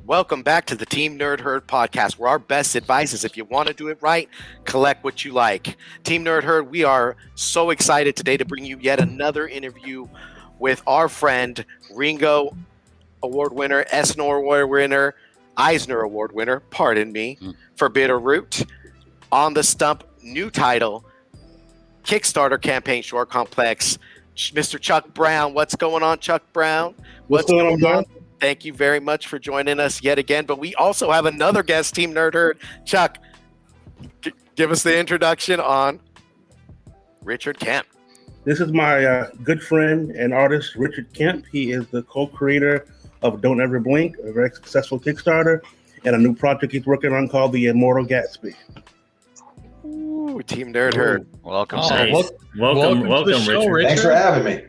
Welcome back to the Team Nerd Herd podcast, where our best advice is if you want to do it right, collect what you like. Team Nerd Herd, we are so excited today to bring you yet another interview with our friend, Ringo Award winner, Eisner Award winner, for Bitterroot. On the Stump, new title, Kickstarter campaign short complex. Mr. Chuck Brown, what's going on, Chuck Brown? What's going on? Thank you very much for joining us yet again. But we also have another guest, Team Nerd Herd. Chuck, give us the introduction on Richard Kemp. This is my good friend and artist, Richard Kemp. He is the co-creator of Don't Ever Blink, a very successful Kickstarter, and a new project he's working on called The Immortal Gatsby. Ooh, Team Nerd Herd. Welcome, welcome, Richard. Thanks for having me.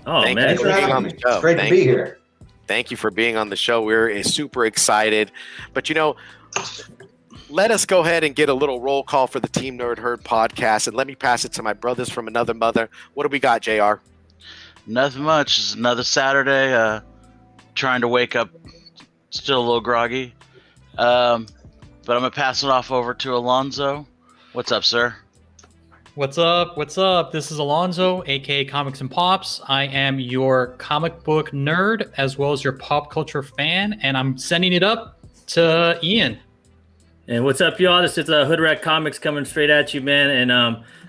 Oh, man. Thanks for being on the show. It's great to be here. Thank you for being on the show. We're super excited. But, let us go ahead and get a little roll call for the Team Nerd Herd podcast. And let me pass it to my brothers from another mother. What do we got, JR? Nothing much. It's another Saturday. Trying to wake up, still a little groggy. But I'm going to pass it off over to Alonzo. What's up, sir? What's up? This is Alonzo, aka Comics and Pops. I am your comic book nerd as well as your pop culture fan, and I'm sending it up to Ian. And what's up, y'all? This is Hood Rat Comics coming straight at you, man. And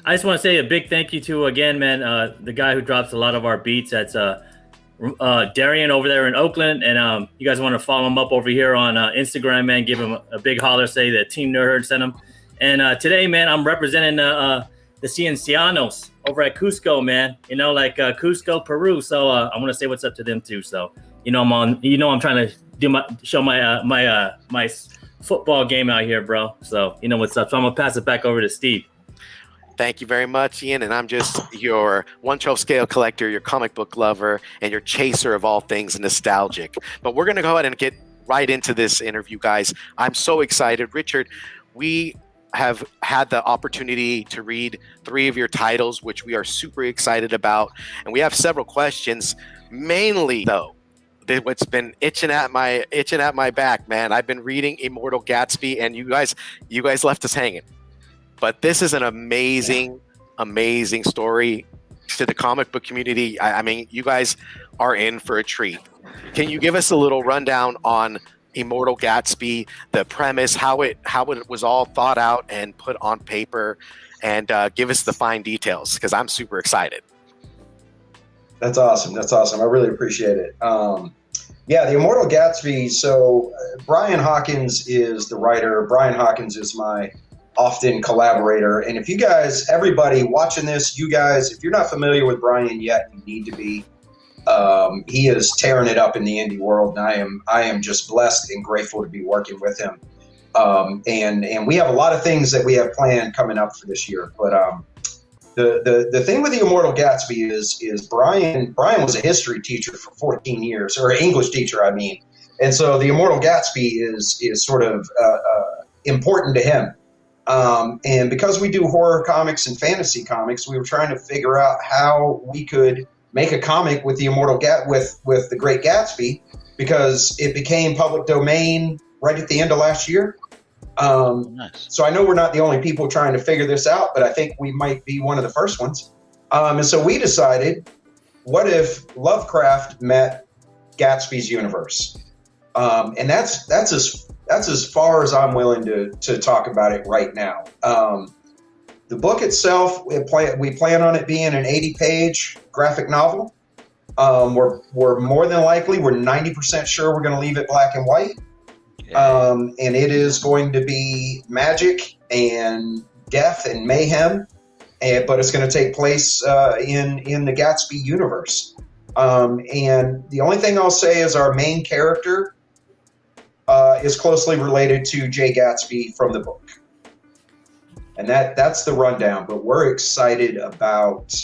I just want to say a big thank you to, again, man, the guy who drops a lot of our beats. That's Darian over there in Oakland. And you guys want to follow him up over here on Instagram, man. Give him a big holler, say that Team Nerd Herd sent him. And today, man, I'm representing the Ciencianos over at Cusco, man. Cusco, Peru. So I want to say what's up to them too. So I'm trying to show my football game out here, bro. So you know what's up. So I'm gonna pass it back over to Steve. Thank you very much, Ian. And I'm just your 1/12 scale collector, your comic book lover, and your chaser of all things nostalgic. But we're gonna go ahead and get right into this interview, guys. I'm so excited, Richard. We have had the opportunity to read 3 of your titles, which we are super excited about. And we have several questions, mainly though, what's been itching at my back, man. I've been reading Immortal Gatsby and you guys left us hanging. But this is an amazing story to the comic book community. I mean, you guys are in for a treat. Can you give us a little rundown on Immortal Gatsby, the premise, how it was all thought out and put on paper, and give us the fine details, because I'm super excited. That's awesome. I really appreciate it. The Immortal Gatsby. So Brian Hawkins is the writer. Brian Hawkins is my often collaborator. And if you guys, everybody watching this, you guys, if you're not familiar with Brian yet, you need to be. He is tearing it up in the indie world, and I am just blessed and grateful to be working with him. And we have a lot of things that we have planned coming up for this year. But the thing with the Immortal Gatsby is Brian was a history teacher for 14 years, or an English teacher, I mean. And so the Immortal Gatsby is sort of important to him. And because we do horror comics and fantasy comics, we were trying to figure out how we could make a comic with the with the Great Gatsby, because it became public domain right at the end of last year. Nice. So I know we're not the only people trying to figure this out, but I think we might be one of the first ones. And so we decided, what if Lovecraft met Gatsby's universe? And that's as far as I'm willing to talk about it right now. The book itself, we plan on it being an 80-page graphic novel. We're more than likely, we're 90% sure we're going to leave it black and white. And it is going to be magic and death and mayhem, but it's going to take place in the Gatsby universe. And the only thing I'll say is our main character is closely related to Jay Gatsby from the book. And that's the rundown. But we're excited about.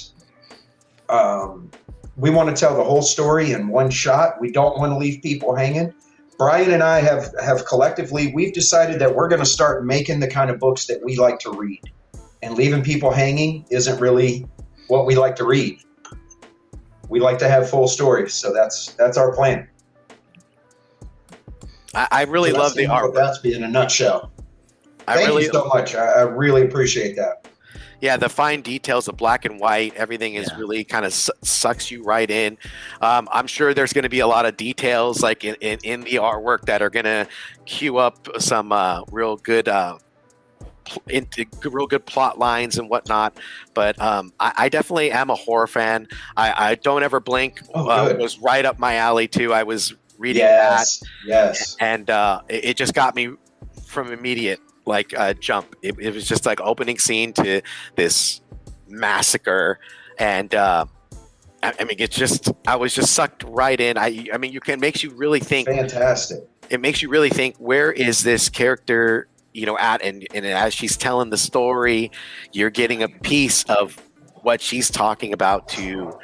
We want to tell the whole story in one shot. We don't want to leave people hanging. Brian and I have collectively, we've decided that we're going to start making the kind of books that we like to read. And leaving people hanging isn't really what we like to read. We like to have full stories. So that's our plan. I really love the art. That's in a nutshell. Thank you so much. I really appreciate that. Yeah, the fine details of black and white, everything is really kind of sucks you right in. I'm sure there's going to be a lot of details like in the artwork that are going to cue up some real good plot lines and whatnot. But I definitely am a horror fan. I Don't Ever Blink was right up my alley too. I was reading that. Yes. And it just got me from immediate jump. It was just like opening scene to this massacre, and I mean, I was just sucked right in. I mean, makes you really think. Fantastic. It makes you really think, where is this character, at? And as she's telling the story, you're getting a piece of what she's talking about to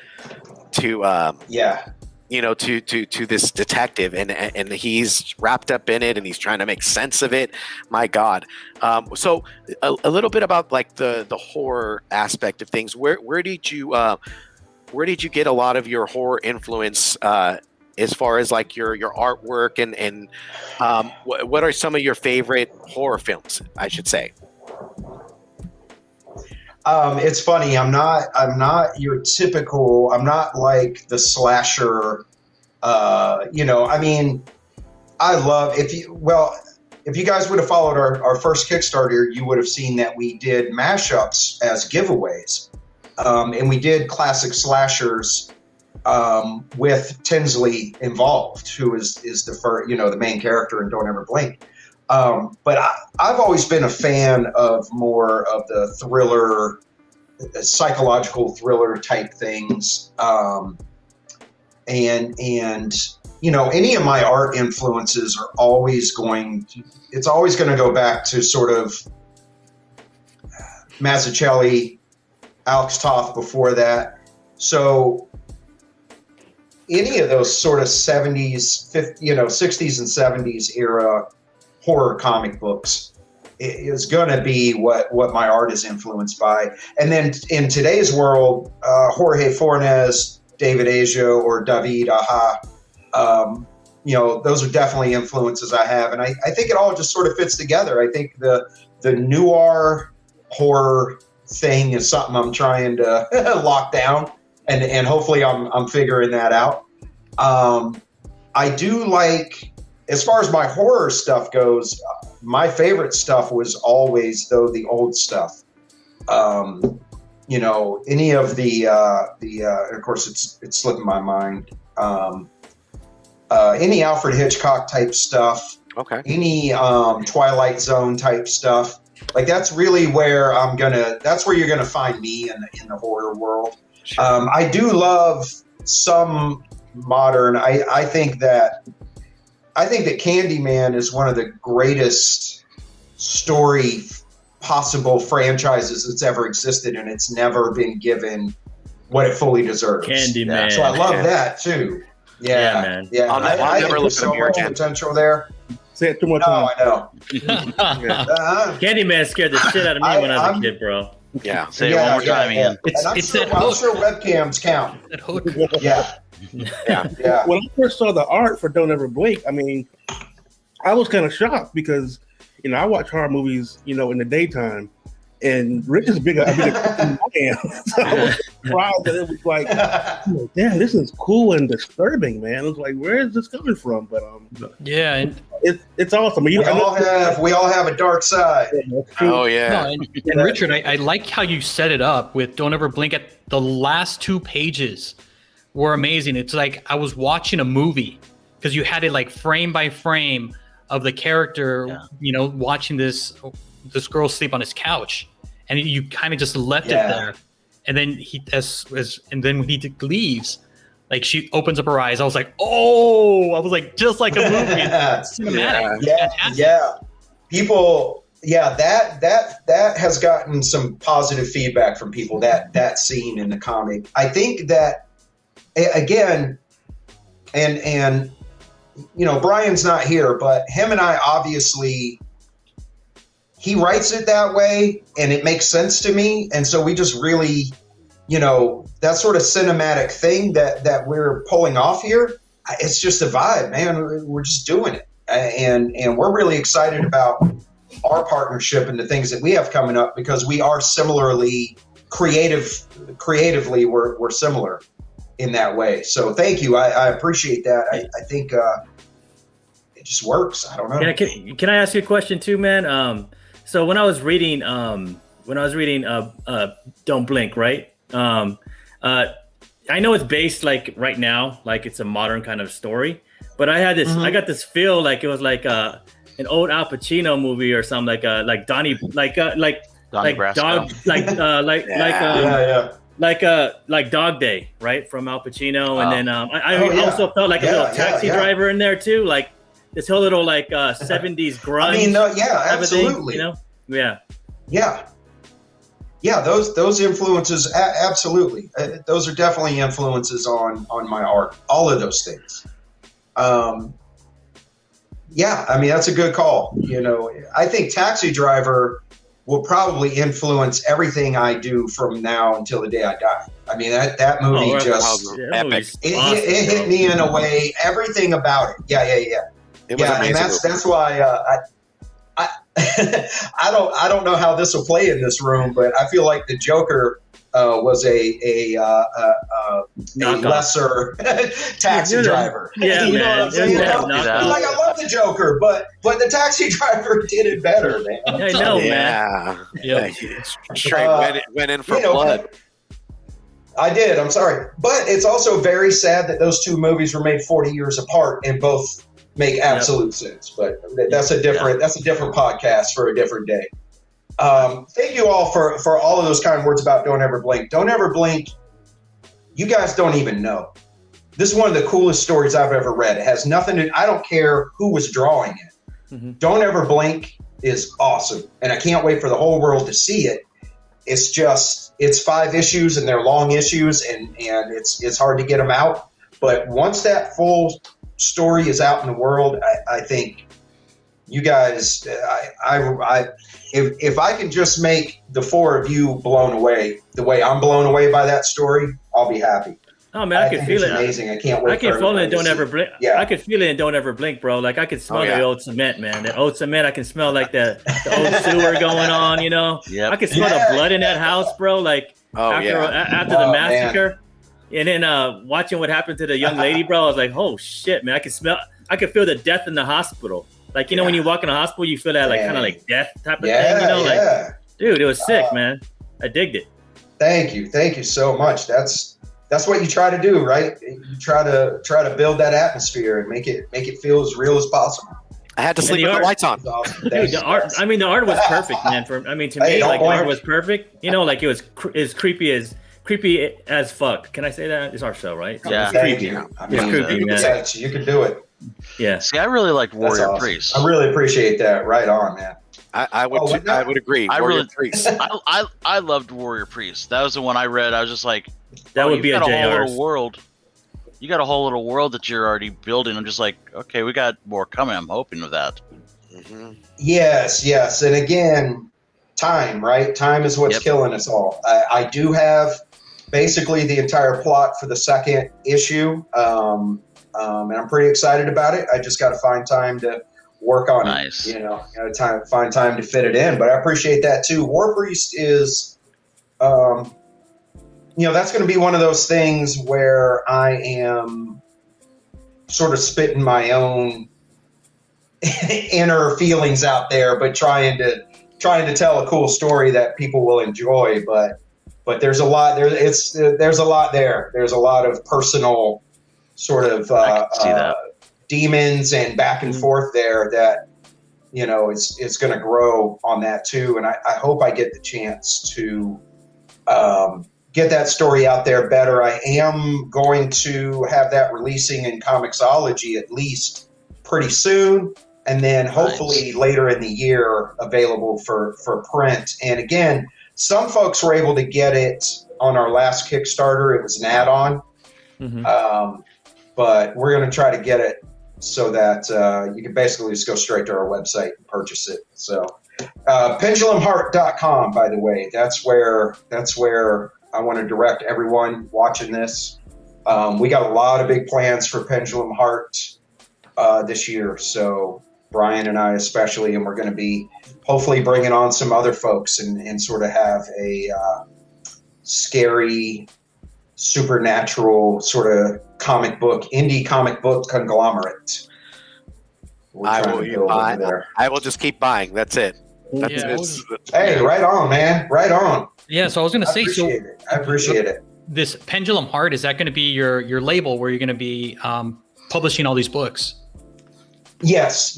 this detective, and he's wrapped up in it, and he's trying to make sense of it. My God. So a little bit about like the horror aspect of things. Where did you get a lot of your horror influence, as far as like your artwork, and what are some of your favorite horror films, I should say? It's funny. I'm not your typical. I'm not like the slasher. I mean, I love if you guys would have followed our first Kickstarter, you would have seen that we did mashups as giveaways, and we did classic slashers with Tinsley involved, who is the first, the main character in Don't Ever Blink. But I've always been a fan of more of the thriller, psychological thriller type things. And any of my art influences are always going to go back to sort of Mazzucchelli, Alex Toth before that. So any of those sort of 70s, 50, 60s and 70s era horror comic books is going to be what my art is influenced by. And then in today's world, Jorge Fornes, David Asia, or David Aha, those are definitely influences I have. And I think it all just sort of fits together. I think the noir horror thing is something I'm trying to lock down, and hopefully I'm figuring that out. I do like, as far as my horror stuff goes, my favorite stuff was always, though, the old stuff. Any of the of course it's slipping my mind. Any Alfred Hitchcock type stuff. Okay. Any Twilight Zone type stuff. Like that's really where that's where you're gonna find me in the horror world. Sure. I do love some modern. I think that Candyman is one of the greatest story possible franchises that's ever existed, and it's never been given what it fully deserves. Candyman. So I love that too. Yeah, man. Yeah, I'll never look so at your much potential there. Say it too much. No, I know. Candyman scared the shit out of me when I was a kid, bro. Yeah. Say it one more time, Ian. I'm sure webcams count. That hook. Yeah. Yeah. When I first saw the art for Don't Ever Blink, I mean, I was kind of shocked because, I watch horror movies, in the daytime, and Rich is bigger than I am. So I was surprised that it was like, damn, this is cool and disturbing, man. It was like, where is this coming from? But Yeah, and it's awesome. We all have a dark side. Oh yeah. No, and Richard, I like how you set it up with Don't Ever Blink. At the last 2 pages were amazing. It's like I was watching a movie because you had it like frame by frame of the character, watching this girl sleep on his couch, and you kind of just left it there. And then when he leaves, like she opens up her eyes. I was like, just like a movie. It's cinematic. Yeah. People yeah, that has gotten some positive feedback from people, that scene in the comic. I think that, again, and Brian's not here, but him and I, obviously, he writes it that way and it makes sense to me. And so we just really, that sort of cinematic thing that we're pulling off here, it's just a vibe, man. We're just doing it. And we're really excited about our partnership and the things that we have coming up, because we are similarly creatively, we're similar in that way. So thank you. I appreciate that. I think it just works. I don't know. Can I ask you a question too, man? So when I was reading Don't Blink, right? I know it's based like right now, like it's a modern kind of story, but I got this feel like it was like an old Al Pacino movie or something, like Donnie, like Brasco. Dog, like Dog Day, right, from Al Pacino, and then I also felt like a little taxi driver in there too, like this whole little like 70s grunge. I mean, absolutely. Yeah, those influences, absolutely. Those are definitely influences on my art. All of those things. Yeah, I mean, that's a good call. I think Taxi Driver will probably influence everything I do from now until the day I die. I mean, that movie epic. It hit me in a way, everything about it. Yeah. It was amazing. And that's why I don't know how this will play in this room, but I feel like the Joker was a lesser taxi driver. Yeah, you man. know what I'm saying? Like, I love the Joker, but the Taxi Driver did it better, man. I know, Yeah. man. Straight went in for blood. I did. I'm sorry, but it's also very sad that those two movies were made 40 years apart and both make absolute sense. But that's a different podcast for a different day. Thank you all for all of those kind words about Don't Ever Blink. Don't Ever Blink. You guys don't even know. This is one of the coolest stories I've ever read. It has nothing to, I don't care who was drawing it. Mm-hmm. Don't Ever Blink is awesome. And I can't wait for the whole world to see it. It's 5 issues and they're long issues and it's hard to get them out. But once that full story is out in the world, I think you guys, if I can just make the 4 of you blown away the way I'm blown away by that story, I'll be happy. Oh man, I can feel it. Amazing! I can't wait. I can feel it. Don't ever blink. Yeah, I can feel it. And don't ever blink, bro. Like I can smell the old cement, man. The old cement. I can smell like the old sewer going on. Yep. I can smell the blood in that house, bro. Like after the massacre, man. And then watching what happened to the young lady, bro. I was like, oh shit, man. I can feel the death in the hospital. Like when you walk in the hospital, you feel that like kind of like death type of thing. Like dude, it was sick, man. I digged it. Thank you so much. That's what you try to do, right? You try to build that atmosphere and make it feel as real as possible. I had to sleep with the lights on. Dude, the art was perfect, man. To me, like the art was perfect. Like it was as creepy as fuck. Can I say that? It's our show, right? Yeah, it's creepy. It's creepy, man. You can do it. Yeah. See, I really liked Warrior Priest. I really appreciate that. Right on, man. I would agree. Priest. I loved Warrior Priest. That was the one I read. I was just like, that would be a whole little JR's. world. You got a whole little world that you're already building. I'm just like, okay, we got more coming. I'm hoping with that. Mm-hmm. Yes. And again, time, right? Time is what's killing us all. I do have basically the entire plot for the second issue. And I'm pretty excited about it. I just got to find time to work on it. Find time to fit it in. But I appreciate that too. War Priest is, that's going to be one of those things where I am sort of spitting my own inner feelings out there, but trying to tell a cool story that people will enjoy. But there's a lot there. There's a lot there. There's a lot of personal sort of demons and back and forth there that it's going to grow on that too. And I hope I get the chance to get that story out there better. I am going to have that releasing in Comixology at least pretty soon. and then hopefully later in the year available for print. And again, some folks were able to get it on our last Kickstarter. It was an add-on, but we're going to try to get it so that you can basically just go straight to our website and purchase it. So pendulumheart.com, by the way, that's where I want to direct everyone watching this. We got a lot of big plans for Pendulum Heart this year. So Brian and I especially, and we're going to be hopefully bringing on some other folks and sort of have a scary, supernatural sort of indie comic book conglomerate. I will just keep buying. That's it. Hey, right on, man. Right on. Yeah, so I was going to say, I appreciate it. This Pendulum Heart, is that going to be your label where you're going to be publishing all these books? Yes.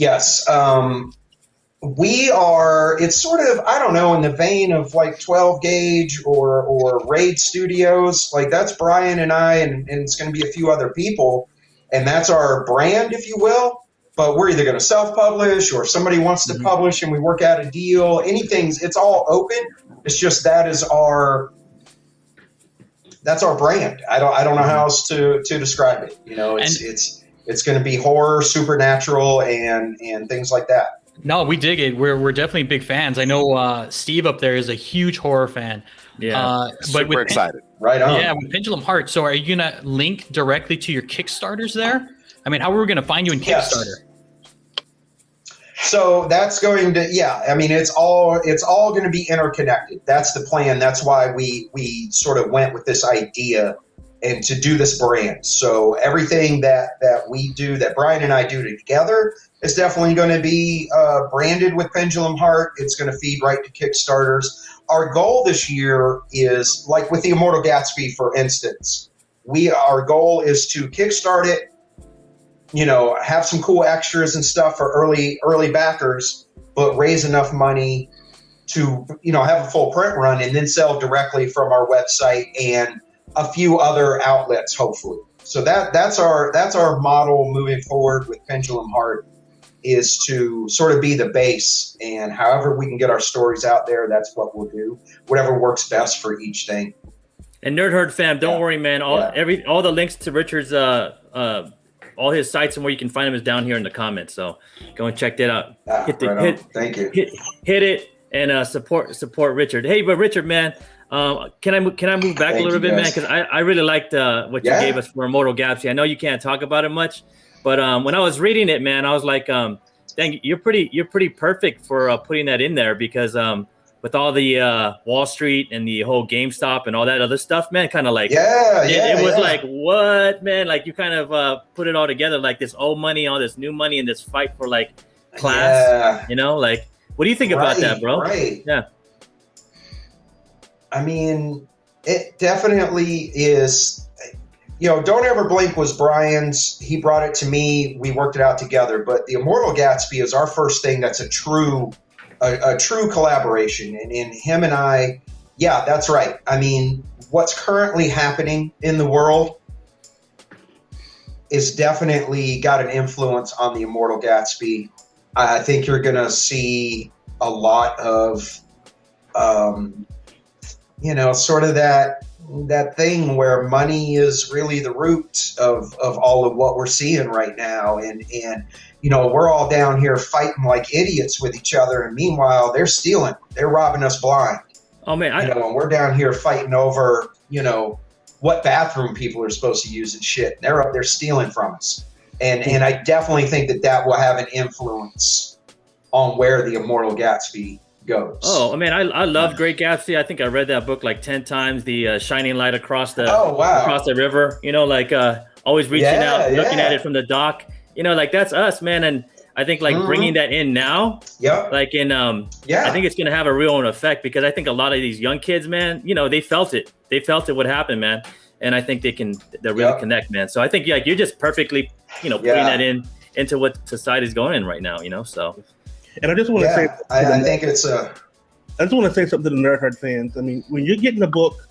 We are, it's sort of, I don't know, in the vein of like 12 Gauge or Raid Studios. Like that's Brian and I, and it's going to be a few other people. And that's our brand, if you will. But we're either going to self-publish or if somebody wants to publish and we work out a deal. It's all open. It's just that's our brand. I don't know how else to describe it. You know, it's going to be horror, supernatural, and things like that. No, we dig it. We're definitely big fans. I know Steve up there is a huge horror fan. Yeah, super excited. Right on. Yeah, with Pendulum Heart. So are you going to link directly to your Kickstarters there? I mean, how are we going to find you in Kickstarter? Yes. So that's going to, I mean, it's all going to be interconnected. That's the plan. That's why we sort of went with this idea and to do this brand. So everything that we do, that Brian and I do together, is definitely going to be branded with Pendulum Heart. It's going to feed right to Kickstarters. Our goal this year is, like with the Immortal Gatsby, for instance, our goal is to kickstart it, you know, have some cool extras and stuff for early backers, but raise enough money to, you know, have a full print run and then sell directly from our website and a few other outlets, hopefully. So that's our model moving forward with Pendulum Heart, is to sort of be the base, and however we can get our stories out there, that's what we'll do. Whatever works best for each thing. And Nerd Herd fam, don't worry, man. All the links to Richard's all his sites and where you can find him is down here in the comments. So go and check that out. Thank you. Hit it and support Richard. Hey, but Richard, man, can I move back a little bit, man? Because I really liked what you gave us for Immortal Gatsby. I know you can't talk about it much, but when I was reading it, man, I was like, dang, you're pretty perfect for putting that in there, because with all the Wall Street and the whole GameStop and all that other stuff, man, kind of like it was like, what, man? Like you kind of put it all together, like this old money, all this new money, and this fight for like class. You know, like what do you think about that, bro? Right. Yeah. I mean, it definitely is. You know, Don't Ever Blink was Brian's. He brought it to me. We worked it out together. But the Immortal Gatsby is our first thing that's a true collaboration. And in him and I, that's right. I mean, what's currently happening in the world is definitely got an influence on the Immortal Gatsby. I think you're going to see a lot of, sort of that thing where money is really the root of all of what we're seeing right now. And you know, we're all down here fighting like idiots with each other, and meanwhile they're stealing, they're robbing us blind. Oh man, and we're down here fighting over, you know, what bathroom people are supposed to use and shit. They're up there stealing from us. And I definitely think that will have an influence on where the Immortal Gatsby goes. Oh, I mean, I love Great Gatsby. I think I read that book like 10 times. The shining light across the river. You know, like always reaching out, looking at it from the dock. You know, like that's us, man. And I think like bringing that in now, like in I think it's gonna have a real effect, because I think a lot of these young kids, man, you know, they felt it what happened, man. And I think they'll really connect, man. So I think you're just perfectly, you know, putting that into what society's going in right now, you know. So, and I just want to say, I think it's I just want to say something to the Nerd Herd fans. I mean, when you're getting a book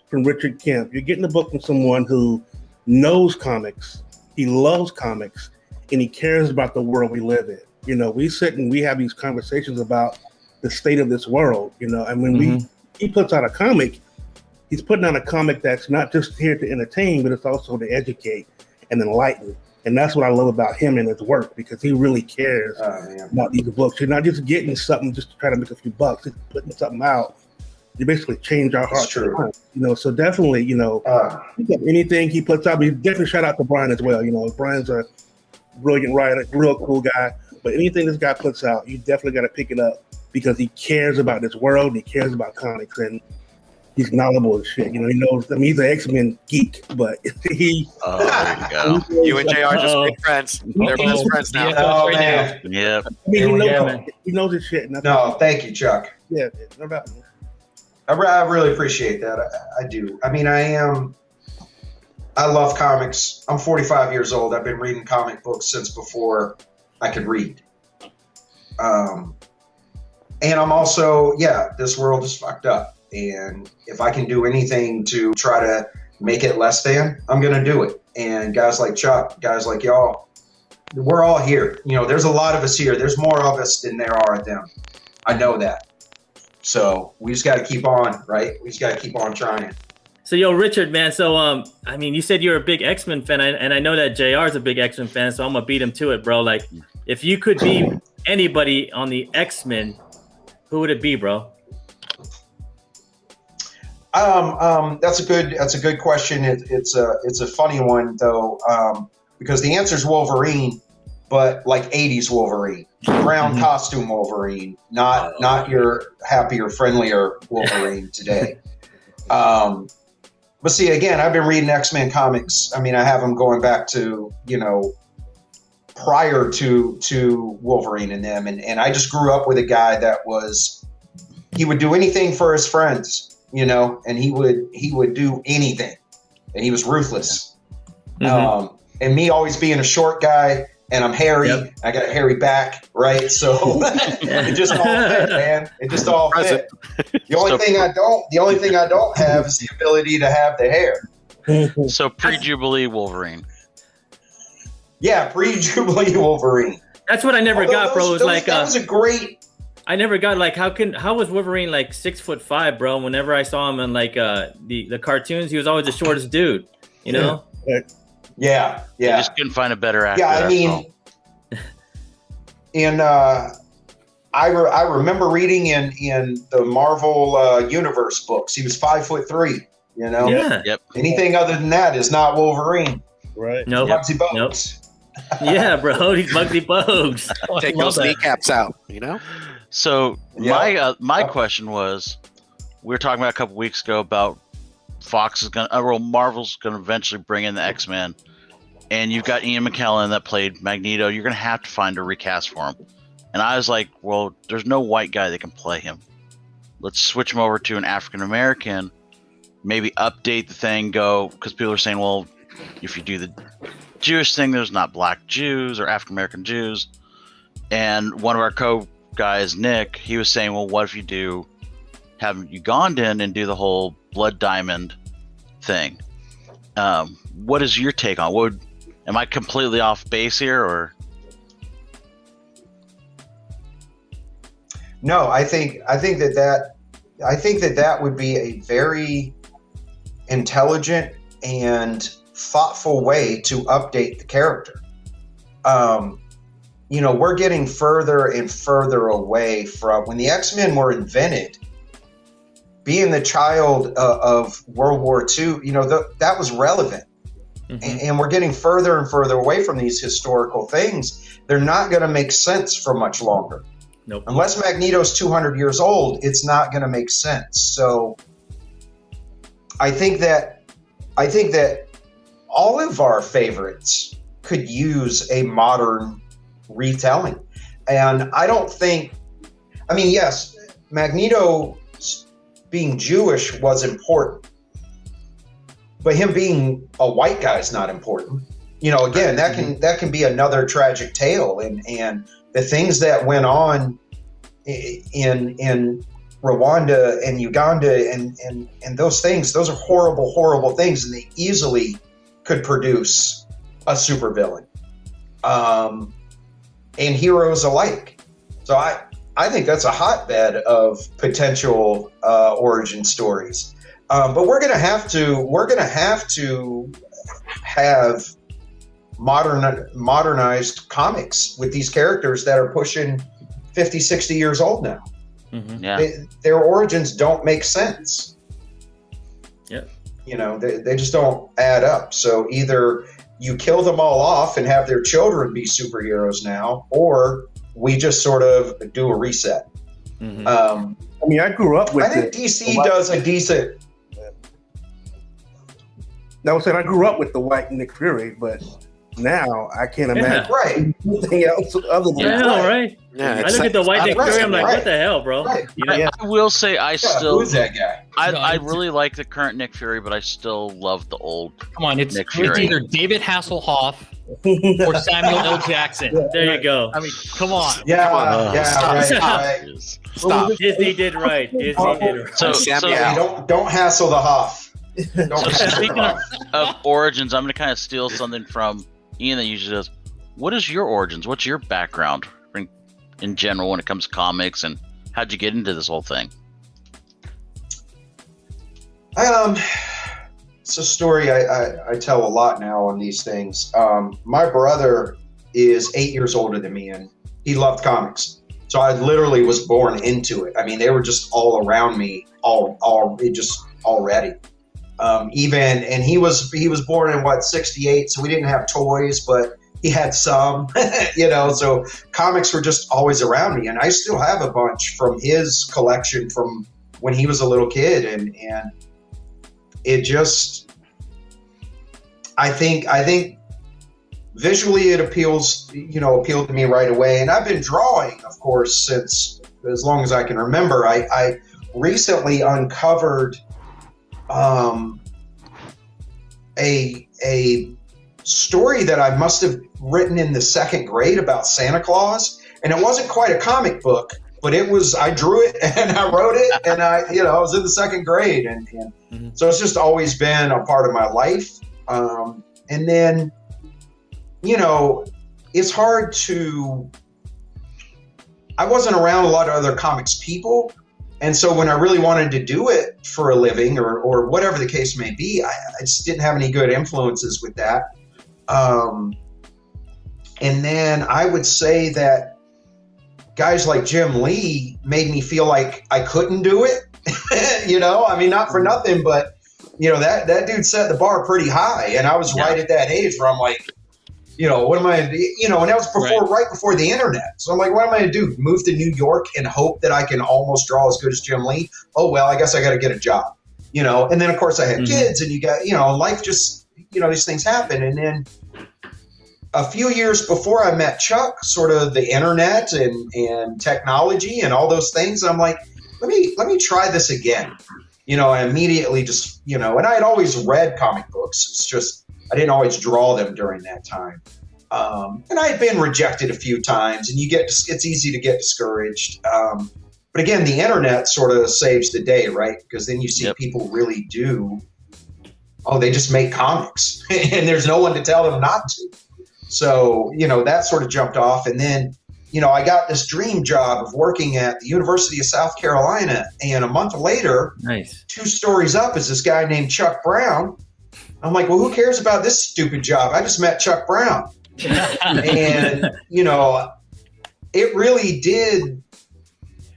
from Richard Kemp, you're getting a book from someone who knows comics, he loves comics, and he cares about the world we live in. we sit and we have these conversations about the state of this world, and when he puts out a comic, he's putting out a comic that's not just here to entertain, but it's also to educate and enlighten. And that's what I love about him and his work, because he really cares about these books. You're not just getting something just to try to make a few bucks. He's putting something out. You basically change our hearts. So definitely, anything he puts out, we definitely shout out to Brian as well. Brian's a brilliant writer, real cool guy. But anything this guy puts out, you definitely got to pick it up, because he cares about this world and he cares about comics, and he's knowledgeable as shit. He knows. He's an X-Men geek, but he. Oh, there you go. You and JR are just big friends. They're best friends now. Oh man. Yep. He knows his shit. No, thank you, Chuck. Yeah, no doubt. I really appreciate that. I do. I mean, I love comics. I'm 45 years old. I've been reading comic books since before I could read. And I'm also, this world is fucked up. And if I can do anything to try to make it less than, I'm going to do it. And guys like Chuck, guys like y'all, we're all here. There's a lot of us here. There's more of us than there are of them. I know that. So we just got to keep on, right? We just got to keep on trying. So, Richard, man. So, you said you're a big X-Men fan, and I know that JR is a big X-Men fan. So I'm gonna beat him to it, bro. Like, if you could be anybody on the X-Men, who would it be, bro? That's a good question. It's a funny one though, because the answer is Wolverine, but like 80s Wolverine, brown costume Wolverine, not your happier, friendlier Wolverine today. But see, again, I've been reading X-Men comics. I mean, I have them going back to, prior to Wolverine and them. And I just grew up with a guy that he would do anything for his friends, and he would do anything, and he was ruthless. And me always being a short guy, and I'm hairy, I got a hairy back, right? So it just all fit, man. It just all fit. The only thing I don't have is the ability to have the hair. So pre-Jubilee Wolverine. Yeah, pre-Jubilee Wolverine. That's what I never got, bro. That was a great. I never got how was Wolverine like 6'5", bro? Whenever I saw him in the cartoons, he was always the shortest dude. Yeah. You just couldn't find a better actor. Yeah, I mean, and I remember reading in the Marvel Universe books, he was 5'3". Yeah. Yep. Anything other than that is not Wolverine. Right. Nope. Bugsy Bogues. Yeah, bro. He's Bugsy Bogues. Take those kneecaps out. So my question was, we were talking about a couple weeks ago about Marvel's gonna eventually bring in the X-Men, and you've got Ian McKellen that played Magneto. You're gonna have to find a recast for him. And I was like, well, there's no white guy that can play him. Let's switch him over to an African American. Maybe update the thing. Because people are saying, well, if you do the Jewish thing, there's not black Jews or African American Jews. And one of our co-guys, Nick, he was saying, well, what if you have Ugandan and do the whole blood diamond thing? What is your take on? Am I completely off base here, or? No, I think that would be a very intelligent and thoughtful way to update the character. We're getting further and further away from when the X-Men were invented. Being the child of World War II, that was relevant. And we're getting further and further away from these historical things. They're not going to make sense for much longer. Nope. Unless Magneto's 200 years old, it's not going to make sense. So I think that all of our favorites could use a modern retelling. And I don't think, yes, Magneto being Jewish was important, but him being a white guy is not important. Again, that can be another tragic tale, and the things that went on in Rwanda and Uganda and those things, those are horrible, horrible things, and they easily could produce a supervillain. and heroes alike. So I think that's a hotbed of potential origin stories. But we're gonna have to have modernized comics with these characters that are pushing 50, 60 years old now. Mm-hmm. Yeah. Their origins don't make sense. Yeah. You know, they just don't add up. So either you kill them all off and have their children be superheroes now, or we just sort of do a reset. Mm-hmm. I mean, I grew up with. I think DC does a decent. I was saying I grew up with the white Nick Fury, but now I can't imagine Right. anything else other than Yeah, right. Yeah, I look at the white Nick Fury, I'm like, right. what the hell, bro? Right. You know? I will say Who's that guy? I really like the current Nick Fury, but I still love the old. Come on, it's Nick Fury. either David Hasselhoff or Samuel L. Jackson. There you go. I mean, come on. Yeah, Stop. right. Stop. Disney did right. Disney did right. So Yeah, don't hassle the Hoff. Don't So hassle the speaking Hoff. of origins, I'm going to kind of steal something from Ian that usually does. What is your origins? What's your background in general when it comes to comics, and how'd you get into this whole thing? It's a story I tell a lot now on these things. My brother is 8 years older than me, and he loved comics. So I literally was born into it. I mean, they were just all around me, already. And he was born in 68, so we didn't have toys, but he had some, so comics were just always around me. And I still have a bunch from his collection from when he was a little kid. And it just, I think visually it appealed to me right away. And I've been drawing, of course, since as long as I can remember. I recently uncovered a story that I must have written in the second grade about Santa Claus, and it wasn't quite a comic book, but I drew it and I wrote it, and I was in the second grade, and so it's just always been a part of my life. And then, it's hard I wasn't around a lot of other comics people. And so when I really wanted to do it for a living or whatever the case may be, I just didn't have any good influences with that. And then I would say that guys like Jim Lee made me feel like I couldn't do it. I mean, not for nothing, but that dude set the bar pretty high. And I was right at that age where I'm like, what am I, and that was right before the internet. So I'm like, what am I going to do? Move to New York and hope that I can almost draw as good as Jim Lee? Oh, well, I guess I got to get a job, and then of course I had kids, and you got, life just, these things happen. And then a few years before I met Chuck, sort of the internet and technology and all those things, I'm like, let me try this again. I immediately just, and I had always read comic books. It's just, I didn't always draw them during that time. And I had been rejected a few times, and it's easy to get discouraged. But again, the internet sort of saves the day, right? Because then you see people really do. Oh, they just make comics and there's no one to tell them not to. So, that sort of jumped off. And then, I got this dream job of working at the University of South Carolina. And a month later, nice. 2 stories up is this guy named Chuck Brown. I'm like, well, who cares about this stupid job? I just met Chuck Brown. And, it really did,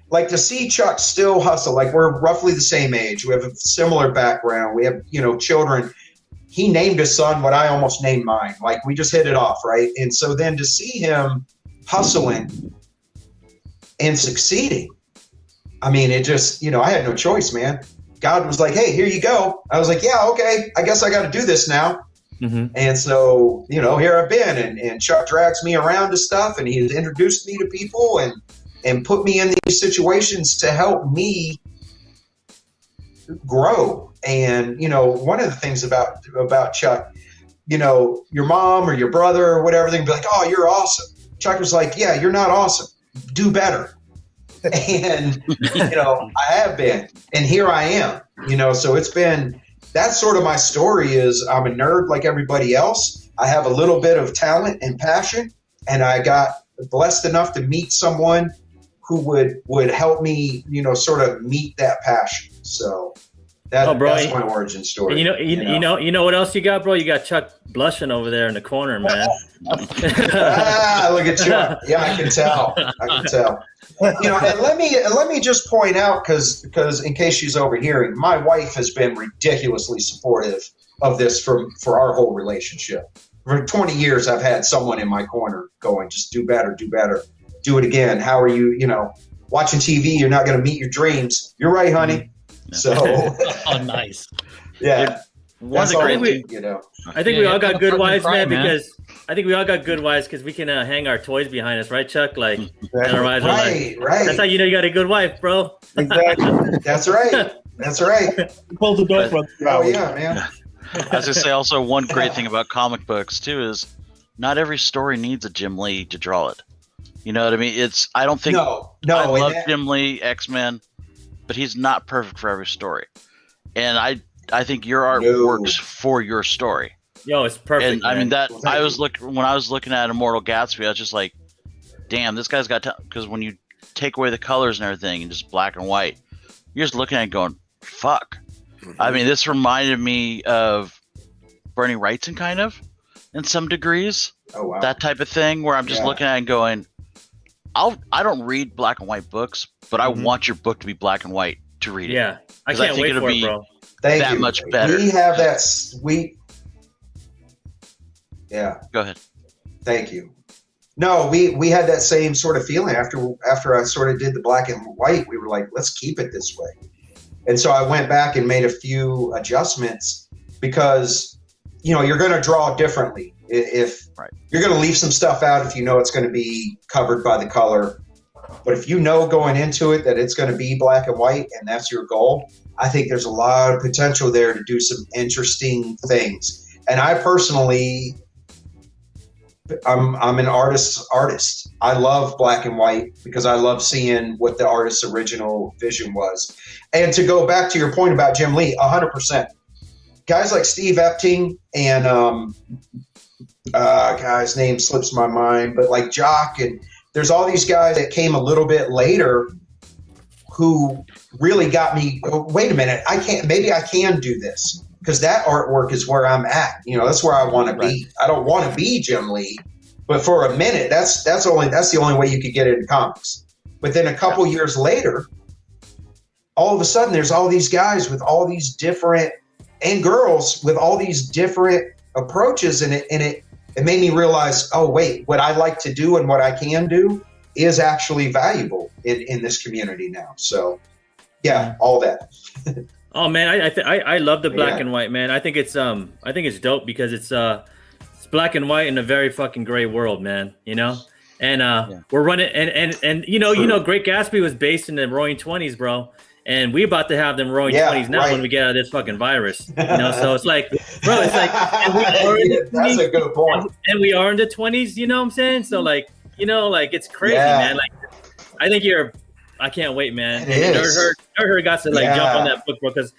like, to see Chuck still hustle. Like, we're roughly the same age. We have a similar background. We have, children. He named his son what I almost named mine. Like, we just hit it off, right? And so then to see him hustling and succeeding, I mean, it just, I had no choice, man. God was like, hey, here you go. I was like, yeah, okay, I guess I got to do this now. Mm-hmm. And so, here I've been, and Chuck drags me around to stuff, and he's introduced me to people and put me in these situations to help me grow. And, one of the things about Chuck, your mom or your brother or whatever, they can be like, oh, you're awesome. Chuck was like, yeah, you're not awesome. Do better. And, I have been, and here I am, so it's been, that's sort of my story is I'm a nerd like everybody else. I have a little bit of talent and passion, and I got blessed enough to meet someone who would help me, sort of meet that passion. So that's my origin story. And you know what else you got, bro? You got Chuck blushing over there in the corner, man. Look at Chuck. Yeah, I can tell. And let me just point out, because in case she's overhearing, my wife has been ridiculously supportive of this for our whole relationship. For 20 years, I've had someone in my corner going, just do better, do it again. How are you, watching TV, you're not going to meet your dreams. You're right, honey. So, oh, nice. Yeah. I think we all got good wives, man, because I think we all got good wives because we can hang our toys behind us, right, Chuck? Like, right. That's how you know you got a good wife, bro. Exactly. That's right. Close the door for Oh, yeah, man. I was gonna say also one great thing about comic books too is not every story needs a Jim Lee to draw it. You know what I mean? I don't think I love Jim Lee, X-Men, but he's not perfect for every story. And I think your art works for your story. Yo, it's perfect. And I mean when I was looking at Immortal Gatsby, I was just like, damn, this guy's got because when you take away the colors and everything and just black and white, you're just looking at it going, fuck. I mean, this reminded me of Bernie Wrightson kind of in some degrees. Oh, wow. That type of thing where I'm just looking at it and going, I don't read black and white books, but I want your book to be black and white to read it. Yeah, I can't wait for it, bro. Thank you. Much better. We have that sweet. Yeah. Go ahead. Thank you. No, we had that same sort of feeling after I sort of did the black and white. We were like, let's keep it this way. And so I went back and made a few adjustments because, you're going to draw differently. If you're going to leave some stuff out if you know it's going to be covered by the color. But if you know going into it that it's going to be black and white and that's your goal, I think there's a lot of potential there to do some interesting things. And I personally, I'm an artist. I love black and white because I love seeing what the artist's original vision was. And to go back to your point about Jim Lee, 100%. Guys like Steve Epting and guy's name slips my mind, but like Jock, and there's all these guys that came a little bit later who really got me. Oh, wait a minute, maybe I can do this because that artwork is where I'm at. That's where I want to be. I don't want to be Jim Lee, but for a minute, that's the only way you could get into comics. But then a couple years later, all of a sudden, there's all these guys with all these different and girls with all these different approaches, and it made me realize, oh wait, what I like to do and what I can do is actually valuable in this community now. So, yeah, all that. Oh man, I love the black and white, man. I think it's dope because it's black and white in a very fucking gray world, man. And we're running and Great Gatsby was based in the Roaring '20s, bro. And we about to have them Roaring '20s now when we get out of this fucking virus. So it's like, bro, it's like and we are in the 20s, that's a good point. And we are in the 20s, you know what I'm saying? So like, it's crazy, man. Like, I think I can't wait, man. Nerd got to jump on that book, bro, because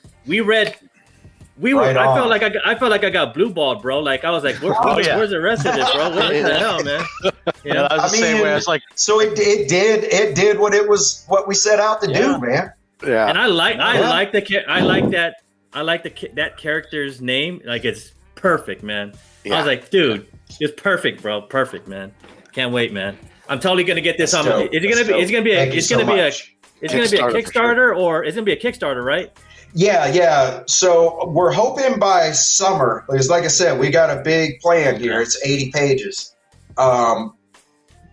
I felt like I got blue balled, bro. Like I was like, where's the rest of this, bro? What the hell, man? I was the same way. I was like, so it did what we set out to do, man. Yeah. And I like that character's name. Like it's perfect, man. Yeah. I was like, dude, it's perfect, bro. Perfect, man. Can't wait, man. I'm totally gonna get this on. It's gonna be a Kickstarter, or it's gonna be a Kickstarter, right? Yeah. So we're hoping by summer, because like I said, we got a big plan here. It's 80 pages.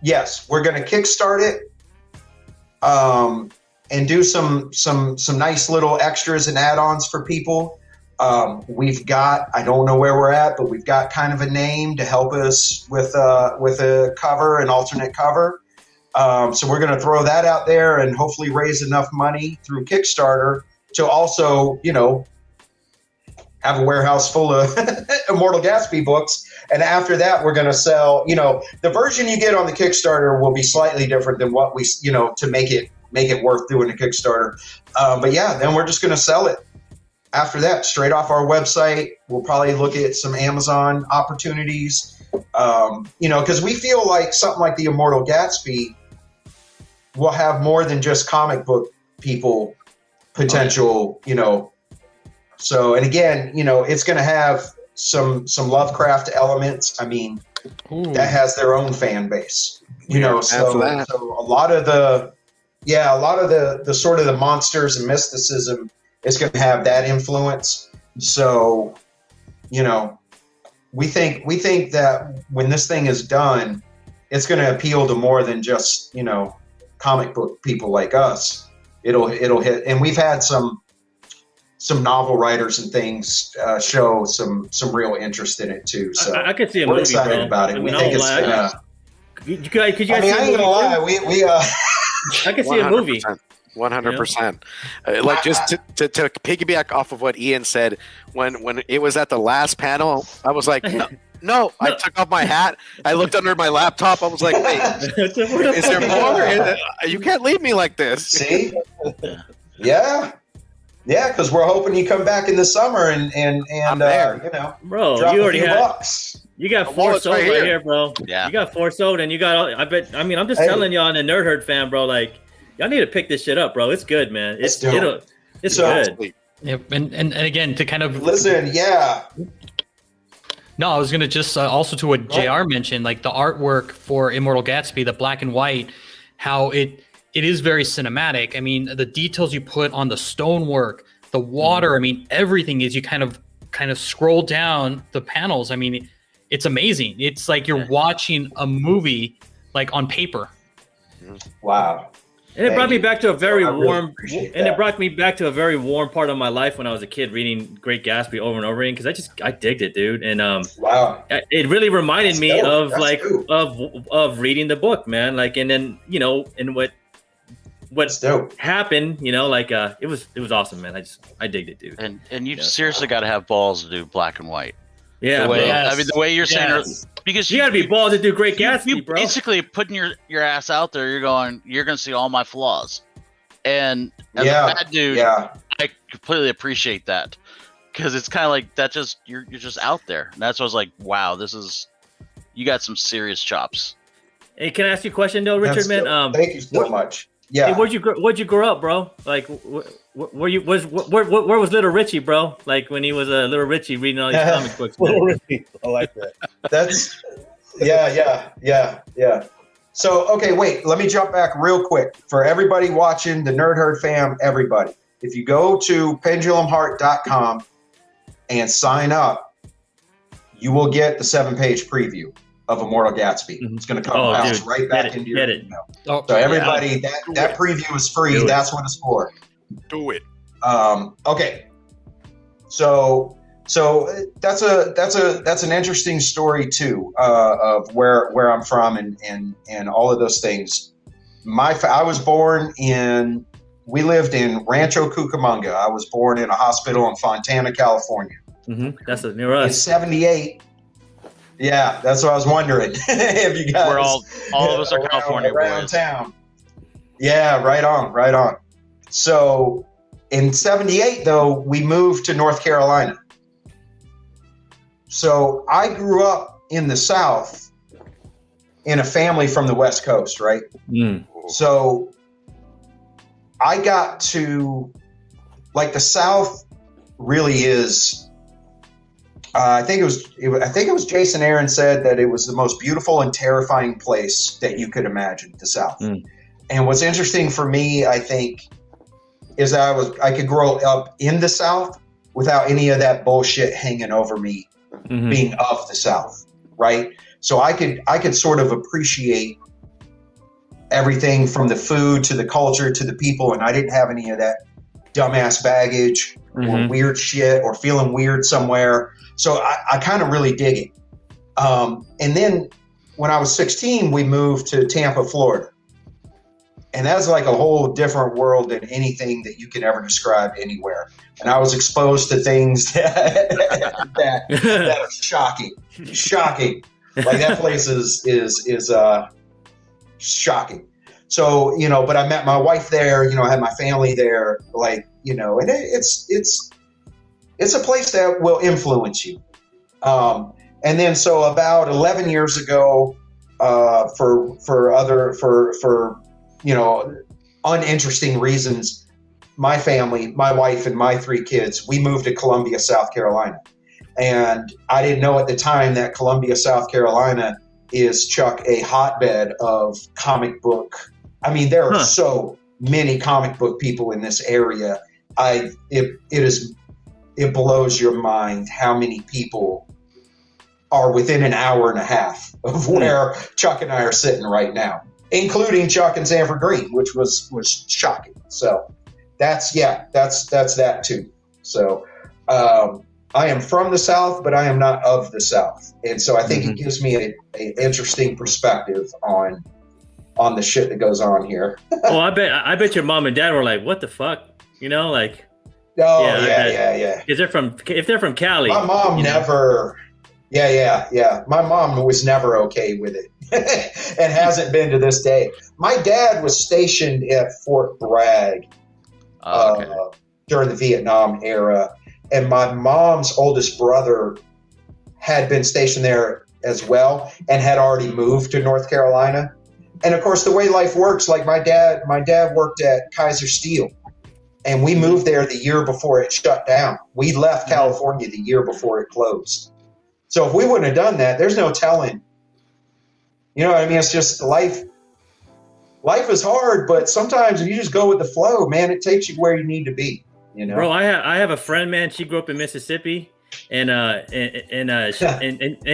Yes, we're gonna kickstart it. And do some nice little extras and add-ons for people. We've got, I don't know where we're at, but we've got kind of a name to help us with a cover, an alternate cover. So we're going to throw that out there and hopefully raise enough money through Kickstarter to also, have a warehouse full of Immortal Gatsby books. And after that, we're going to sell, the version you get on the Kickstarter will be slightly different than what we, to make it worth doing a Kickstarter. But yeah, then we're just going to sell it. After that, straight off our website, we'll probably look at some Amazon opportunities. You know, because we feel like something like The Immortal Gatsby will have more than just comic book people potential, you know. So, and again, you know, it's going to have some Lovecraft elements. I mean, that has their own fan base, you know. So a lot of the sort of the monsters and mysticism is going to have that influence. So, you know, we think that when this thing is done, it's going to appeal to more than just, you know, comic book people like us. It'll hit, and we've had some novel writers and things show some real interest in it too. So I could see a we're movie, excited bro. about it. I mean, we think it's gonna. Could you guys I mean, I ain't gonna lie. We I could see a movie. 100%. Like, just to piggyback off of what Ian said, when it was at the last panel, I was like, no. I took off my hat. I looked under my laptop. I was like, wait, is there more? You can't leave me like this. See? Yeah, because we're hoping you come back in the summer and I'm there. you know, bro, drop you a already few have. bucks. You got The four wallet's sold right right here. here, bro. Yeah. You got four sold, and you got all. I mean, I'm just Hey. telling y'all, and the Nerd Herd fan, bro. Like, y'all need to pick this shit up, bro. It's good, man. Let's do it. It's So- good. Yep. And again, to kind of Listen, yeah. No, I was gonna just also to what JR mentioned, like the artwork for Immortal Gatsby, the black and white, how it is very cinematic. I mean, the details you put on the stonework, the water. I mean, everything is you kind of scroll down the panels. I mean, it's amazing. It's like you're watching a movie like on paper. Wow. And it brought me Thank you. back to a very I really warm, appreciate and that. it brought me back to a very warm part of my life when I was a kid reading Great Gatsby over and over again because I digged it, dude. And Wow. it really reminded me That's dope. of That's like dope. of reading the book, man. Like, and then you know, and what That's dope. happened, you know, like it was awesome, man. I digged it, dude. And you Yeah. seriously got to have balls to do black and white. Yeah, The way, bro. I mean, the way you're saying, Yes. because You gotta be bald to do Great Gatsby, you bro. basically putting your ass out there. You're gonna see all my flaws, and as Yeah. a bad dude, Yeah. I completely appreciate that because it's kind of like that. Just you're just out there, and that's what I was like, wow, you got some serious chops. Hey, can I ask you a question though, Richard, That's man? dope. Thank you so much. Yeah. Hey, where'd you grow up, bro? Like, where was Little Richie, bro? Like when he was a Little Richie reading all these comic books. man. Little Ricky. I like that. That's yeah. So okay, wait, let me jump back real quick. For everybody watching, the Nerd Herd fam, everybody. If you go to pendulumheart.com and sign up, you will get the 7-page preview of Immortal Gatsby. Mhm. It's gonna come Oh, bounce dude, right back get it, into your get it. email. Oh, So everybody, that preview is free. Do it. That's what it's for. Do it. Okay, so that's an interesting story too, of where I'm from and all of those things. I was born in. We lived in Rancho Cucamonga. I was born in a hospital in Fontana, California. That's near In us. '78. Yeah, that's what I was wondering. If you guys, We're all of us are California around boys. town. Yeah, right on. So in '78, though, we moved to North Carolina. So I grew up in the South in a family from the West Coast, right? Mm. So I got to, like, the South really is. I think it was Jason Aaron said that it was the most beautiful and terrifying place that you could imagine, the South. Mm. And what's interesting for me, I think, is that I could grow up in the South without any of that bullshit hanging over me Mhm. being of the South, right? So I could sort of appreciate everything from the food to the culture to the people, and I didn't have any of that dumbass baggage or Mhm. weird shit or feeling weird somewhere. So I kind of really dig it. And then when I was 16, we moved to Tampa, Florida. And that's like a whole different world than anything that you could ever describe anywhere. And I was exposed to things that are shocking. Like that place is shocking. So, but I met my wife there, I had my family there, and it's a place that will influence you. And then so about 11 years ago, for uninteresting reasons, my family, my wife and my 3 kids, we moved to Columbia, South Carolina. And I didn't know at the time that Columbia, South Carolina is, Chuck, a hotbed of comic book. I mean, there are so many comic book people in this area. It blows your mind how many people are within an hour and a half of where Chuck and I are sitting right now, including Chuck and Sanford Green, which was shocking. So that's that too. So I am from the South, but I am not of the South. And so I think it gives me an interesting perspective on the shit that goes on here. Oh, I bet your mom and dad were like, what the fuck? You know, like, oh yeah. If they're from Cali. My mom never. Yeah. My mom was never okay with it and hasn't been to this day. My dad was stationed at Fort Bragg during the Vietnam era. And my mom's oldest brother had been stationed there as well and had already moved to North Carolina. And of course, the way life works, like my dad worked at Kaiser Steel. And we moved there the year before it shut down. We left California the year before it closed. So if we wouldn't have done that, there's no telling. You know what I mean? It's just life. Life is hard, but sometimes if you just go with the flow, man, it takes you where you need to be. You know, bro. I have a friend, man. She grew up in Mississippi, and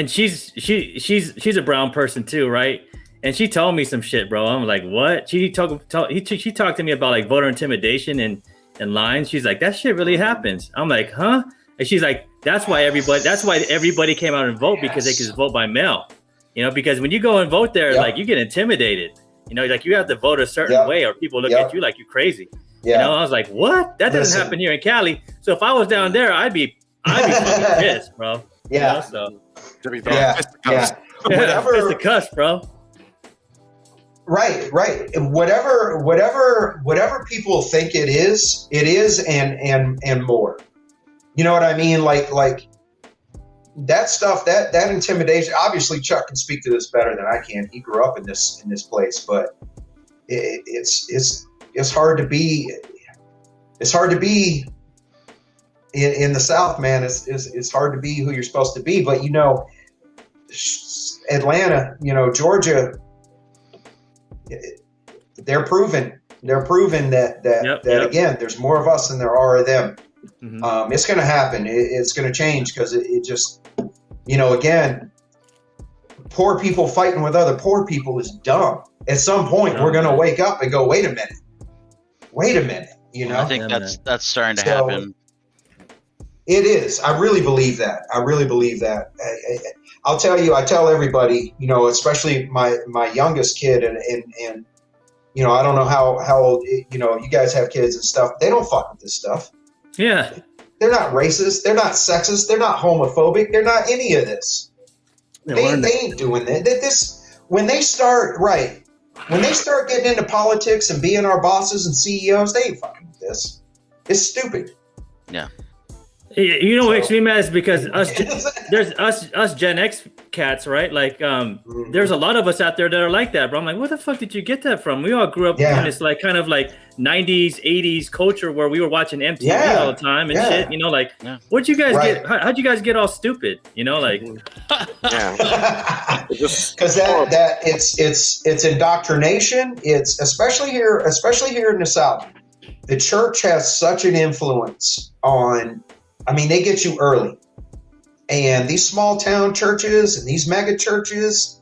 she's a brown person too, right? And she told me some shit, bro. I'm like, what? She talked to me about like voter intimidation and lines. She's like, that shit really happens. I'm like, huh? And she's like, that's why everybody came out and vote, because they could vote by mail. You know, because when you go and vote there, like, you get intimidated. You know, like, you have to vote a certain way or people look at you like you're crazy. Yeah. You know, I was like, what? That doesn't happen here in Cali. So if I was down there, I'd be fucking pissed, bro. Yeah. You know, so. Whatever. It's the cuss, bro. Right. Whatever people think it is and more. You know what I mean? Like that stuff, that intimidation. Obviously, Chuck can speak to this better than I can. He grew up in this place, but it's hard to be. It's hard to be in the South, man. It's hard to be who you're supposed to be. But you know, Atlanta, you know, Georgia, they're proven that again, there's more of us than there are of them. Mm-hmm. It's going to happen. It's going to change because it just, you know, again, poor people fighting with other poor people is dumb. At some point, we're going to wake up and go, wait a minute. You know, I think that's starting to happen. It is. I really believe that. I'll tell you. I tell everybody, you know, especially my youngest kid, and you know, I don't know how old, you know, you guys have kids and stuff. They don't fuck with this stuff. Yeah. They're not racist. They're not sexist. They're not homophobic. They're not any of this. They ain't doing that. When they start getting into politics and being our bosses and CEOs, they ain't fucking with this. It's stupid. Yeah. You know what makes me mad is because there's us Gen X cats, right? Like, there's a lot of us out there that are like that, bro. I'm like, where the fuck did you get that from? We all grew up in this like kind of like 90s, 80s culture where we were watching MTV all the time and shit. You know, like, what'd you guys get? How'd you guys get all stupid? You know, like, because that it's indoctrination. It's especially here in the South. The church has such an influence on. I mean, they get you early. And these small town churches and these mega churches,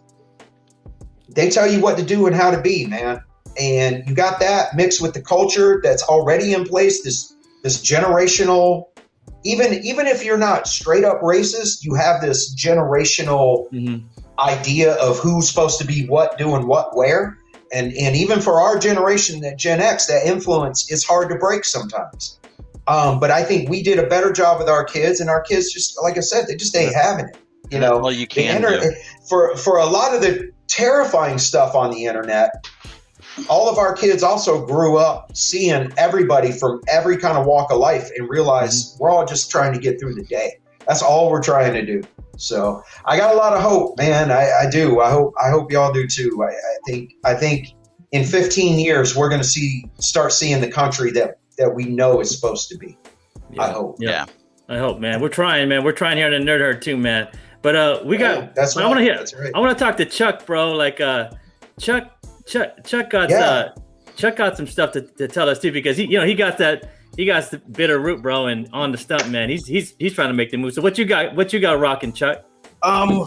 they tell you what to do and how to be, man. And you got that mixed with the culture that's already in place, this generational, even if you're not straight up racist, you have this generational idea of who's supposed to be what, doing what, where. And even for our generation, that Gen X, that influence is hard to break sometimes. But I think we did a better job with our kids, and our kids just, like I said, they just ain't having it. You know, well, you can for a lot of the terrifying stuff on the internet. All of our kids also grew up seeing everybody from every kind of walk of life and realized we're all just trying to get through the day. That's all we're trying to do. So I got a lot of hope, man. I do. I hope y'all do too. I think in 15 years we're going to start seeing the country that we know is supposed to be. Yeah. I hope. Yeah. I hope, man. We're trying, man. We're trying here in the Nerd Herd too, man. But we got. That's right. I want to hear. That's right. I want to talk to Chuck, bro. Like Chuck got Chuck got some stuff to tell us too, because he got the bitter root, bro, and on the stump, man. He's trying to make the move. So what you got rocking, Chuck?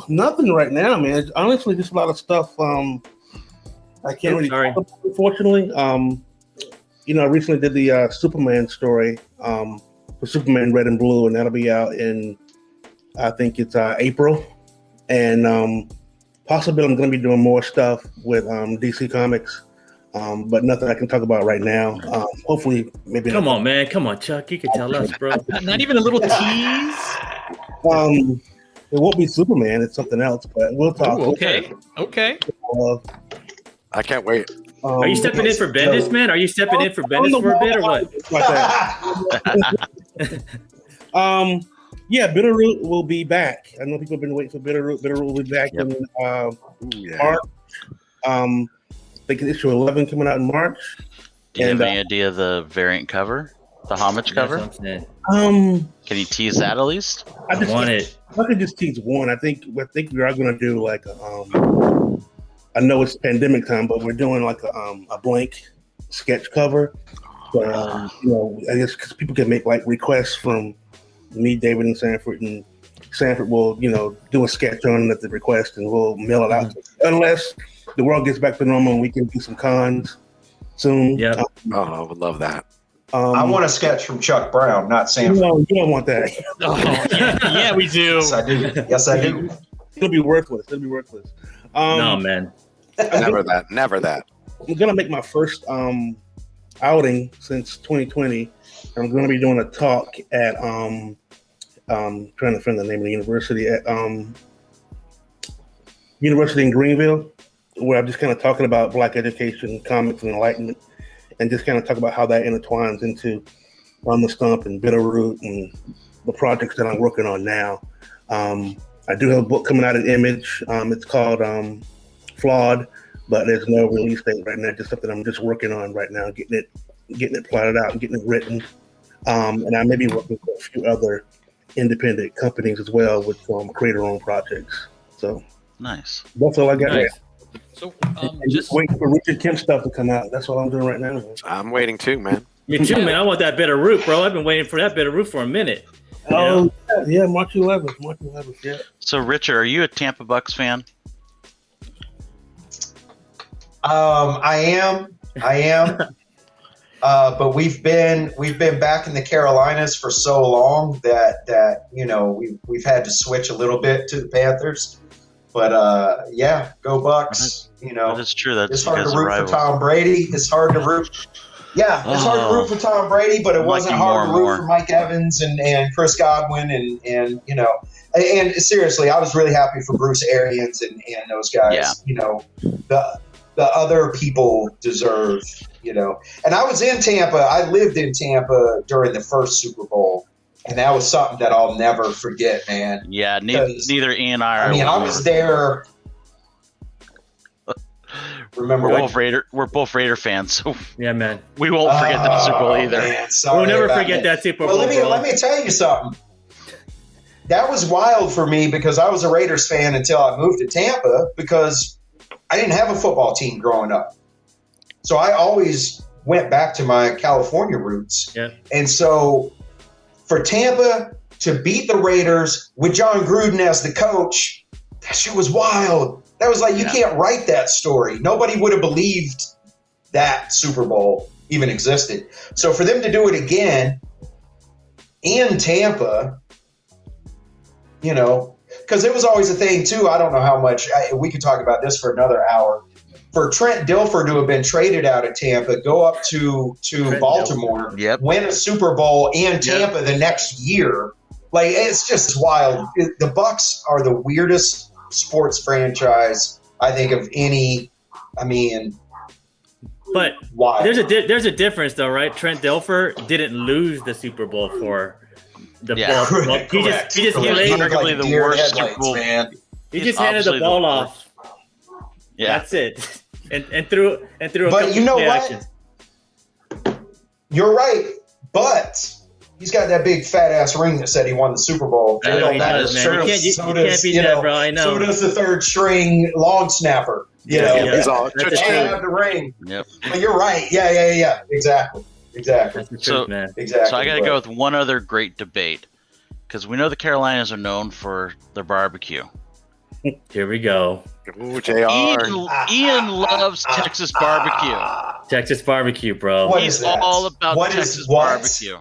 Nothing right now, man. Honestly, just a lot of stuff. I can't really talk about, unfortunately. I recently did the Superman story for Superman Red and Blue, and that'll be out in, I think it's April. And possibly I'm going to be doing more stuff with DC Comics, but nothing I can talk about right now. Hopefully, maybe. Come on, man. Come on, Chuck. You can tell us, bro. Not even a little tease. It won't be Superman. It's something else, but we'll talk. Ooh, okay. I can't wait. Are you stepping in for Bendis, man? Are you stepping in for Bendis for a bit, or what? Yeah, Bitterroot will be back. I know people have been waiting for Bitterroot. Bitterroot will be back in March. I think it's issue 11 coming out in March. Do you have any idea of the variant cover? The homage cover? Can you tease that at least? I could just tease one. I think we are going to do like I know it's pandemic time, but we're doing like a blank sketch cover. But, I guess because people can make like requests from me, David, and Sanford will, do a sketch on it at the request, and we'll mail it out. Unless the world gets back to normal and we can do some cons soon. Yeah. I would love that. I want a sketch from Chuck Brown, not Sanford. No, you don't want that. Oh, yeah, we do. Yes, I do. It'll be worthless. No, man. Never that. I'm gonna make my first outing since 2020. I'm gonna be doing a talk at trying to find the name of the university at University in Greenville, where I'm just kind of talking about Black education, comics, and enlightenment, and just kind of talk about how that intertwines into On the Stump and Bitterroot and the projects that I'm working on now. I do have a book coming out at Image. It's called Flawed, but there's no release date right now. Just something I'm just working on right now, getting it plotted out and getting it written. And I may be working with a few other independent companies as well with creator-owned projects. So nice. That's all I got. Nice. So just waiting for Richard Kemp stuff to come out. That's all I'm doing right now. I'm waiting too, man. Me too, man. I want that bitter root, bro. I've been waiting for that bitter root for a minute. Oh, yeah, March 11th, yeah. So, Richard, are you a Tampa Bucks fan? I am. But we've been back in the Carolinas for so long that we've had to switch a little bit to the Panthers. But go Bucks. That is true. That's it's hard to root for Tom Brady. It's hard to root. Yeah, it's hard to root for Tom Brady, but it wasn't hard to root for Mike Evans and Chris Godwin and And seriously, I was really happy for Bruce Arians and those guys. Yeah. The other people deserve, And I was in Tampa. I lived in Tampa during the first Super Bowl, and that was something that I'll never forget, man. Yeah, neither Ian and I are. I was there. Remember, we're both Raider fans, so yeah, man, we won't forget that Super Bowl either. Man, we'll never forget that Super Bowl. Well, let me tell you something. That was wild for me because I was a Raiders fan until I moved to Tampa because I didn't have a football team growing up. So I always went back to my California roots. Yeah. And so for Tampa to beat the Raiders with John Gruden as the coach, that shit was wild. That was like, you can't write that story. Nobody would have believed that Super Bowl even existed. So for them to do it again in Tampa, because it was always a thing too. I don't know how much we could talk about this for another hour. For Trent Dilfer to have been traded out of Tampa, go up to Baltimore, win a Super Bowl in Tampa the next year, like it's just wild. The Bucks are the weirdest sports franchise I think of any. But wild. There's a difference though, right? Trent Dilfer didn't lose the Super Bowl for the Yeah. ball. Well, he just Correct. delayed. Look arguably like the deer worst headlights, Super Bowl. man. He He's just handed the obviously ball the off. Yeah. That's it. And threw a But couple you know play what? actions. You're right, but he's got that big fat ass ring that said he won the Super Bowl. I know he does, man. You can't- you can't beat that, bro. I know. So does the third string long snapper. You know, He's all That's the they truth. have the ring. Yep. But you're right. Yeah. Exactly. That's the truth, So- man. Exactly. So I got to bro. go with one other great debate because we know the Carolinas are known for their barbecue. Here we go. Ooh, JR. Ian loves Texas barbecue. Texas barbecue, bro. What He's is that? all about What is Texas what? barbecue.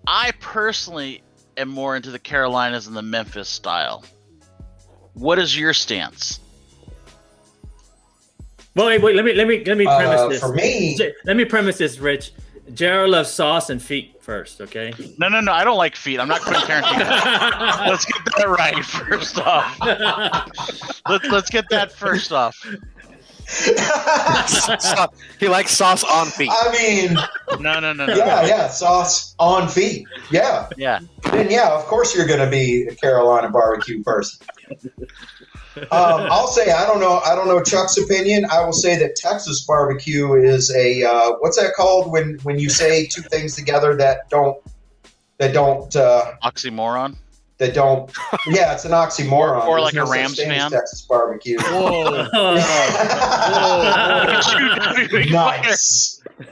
I personally am more into the Carolinas and the Memphis style. What is your stance? Well, wait. Let me premise this. For me, Let me premise this, Rich. Jared loves sauce and feet first, okay? No, I don't like feet. I'm not putting Tarantino. Let's get that right first off. Let's get that first off. He likes sauce on feet. I mean, No. yeah, sauce on feet. Yeah. Yeah. Then of course you're going to be a Carolina barbecue person. I'll say I don't know Chuck's opinion. I will say that Texas barbecue is a what's that called when you say two things together that don't Oxymoron. yeah, it's an oxymoron. Or There's like a no such Rams thing as fan. Texas barbecue. Whoa.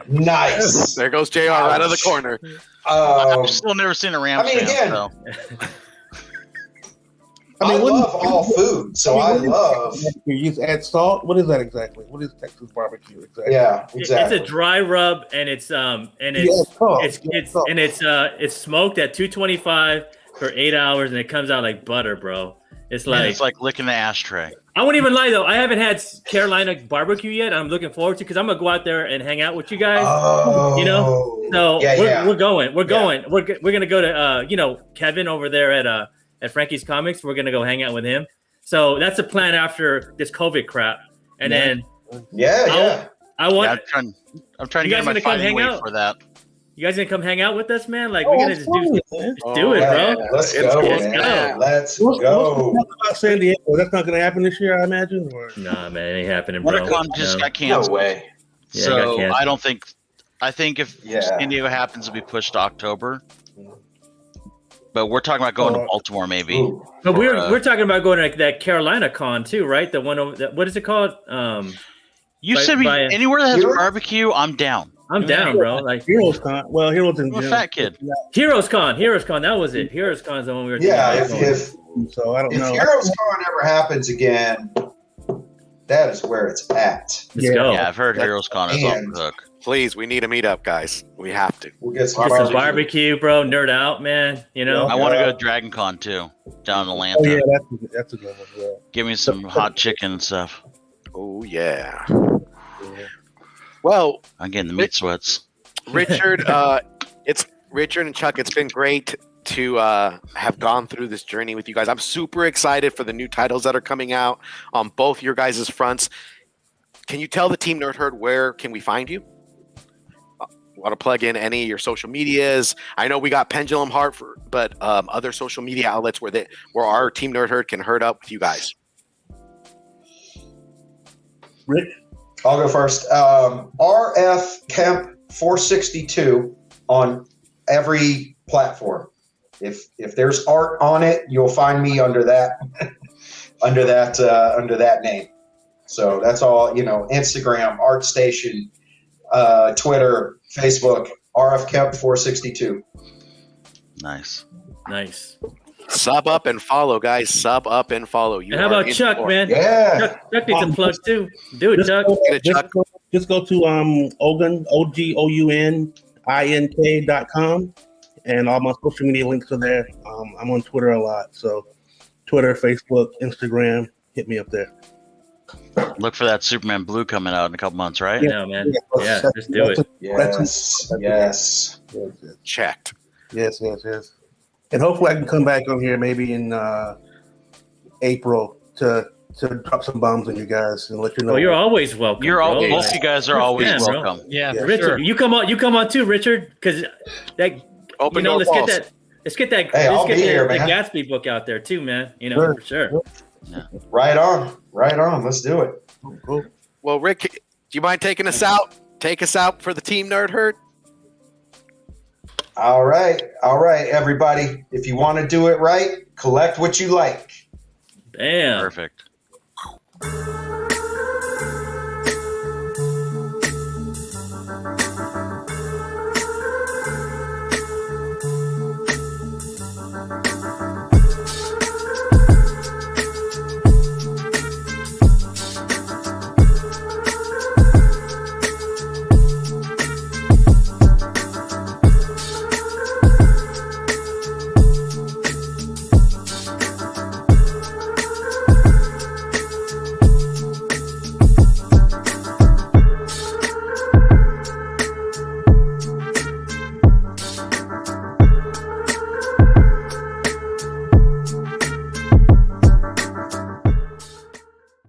Nice. There goes JR right out of the corner. I've still never seen a Rams fan. again, So. I love all food, so I love. You just add salt. What is that exactly? What is Texas barbecue exactly? Yeah, exactly. It's a dry rub, and it's smoked at 225 for 8 hours, and it comes out like butter, bro. It's Man, like it's like licking the ashtray. I won't even lie though. I haven't had Carolina barbecue yet. I'm looking forward to because I'm gonna go out there and hang out with you guys. Oh, You know? So yeah, we're going. We're gonna go to Kevin over there at Frankie's Comics. We're gonna go hang out with him. So that's the plan after this COVID crap. And then yeah. I want I'm trying to You get guys my gonna come fighting hang weight out? for that. you guys gonna come hang out with us, man? Like we're gonna just do it, Yeah, bro. let's It's go, good. man. Let's What's go. about San Diego? That's not going to happen this year, I imagine. Or Nah, man, it ain't happening, bro. WonderCon just No. got canceled. No way. Yeah, it got So canceled. I don't think. I think if San Diego happens to be pushed to October, but we're talking about going to Baltimore, maybe. Ooh. But for, we're talking about going to like that Carolina con too, right? The one over what is it called? You by- send me by- anywhere that has Europe? barbecue, I'm down. I'm down, bro. Like Heroes Con. Well, Heroes in I'm a June. fat kid. Heroes Con, that was it. Heroes Con is the one we were. Yeah, thinking about if So I don't know. Heroes Con ever happens again, that is where it's at. Let's Yeah. go. Yeah, I've heard Heroes Con is off And- the hook. Please, we need a meetup, guys. We have to. We'll get some Get some barbecue. barbecue, bro. Nerd out, man. You know. I want to go to Dragon Con too, down in Atlanta. Oh yeah, that's a good one. Yeah. Give me some hot chicken and stuff. Oh yeah. Well, I'm getting the meat sweats. Richard, it's Richard and Chuck. It's been great to have gone through this journey with you guys. I'm super excited for the new titles that are coming out on both your guys' fronts. Can you tell the Team Nerd Herd where can we find you? Want to plug in any of your social medias? I know we got Pendulum Heart, but other social media outlets where our Team Nerd Herd can herd up with you guys. Rick. I'll go first. RF Kemp 462 on every platform. If there's art on it, you'll find me under that under that name. So that's all, Instagram, ArtStation, Twitter, Facebook, RF Kemp 462. Nice. Sub up and follow, guys. Sub up and follow. You. And how about Chuck, man? Yeah. Chuck needs a plug too. Do it, Chuck. Just go to Ogun, OGOUNINK.com, and all my social media links are there. I'm on Twitter a lot, so Twitter, Facebook, Instagram, hit me up there. Look for that Superman Blue coming out in a couple months, right? Yeah, man. Yeah, just do it. Yes. Checked. Yes. And hopefully I can come back on here maybe in April to drop some bombs on you guys and let you know. Well, you're always welcome. bro. Both you guys are always Yeah, bro. welcome. Yeah, for Richard, sure. you come on too, Richard, because that Open let's walls. get Let's get that. Hey, I'll let's get be here, the man. Gatsby book out there too, man. You know, Sure. for sure. Right on. Right on. Let's do it. Cool. Well, Rick, do you mind taking us out? Take us out for the Team Nerd Herd. All right, everybody. If you want to do it right, collect what you like. Damn. Perfect.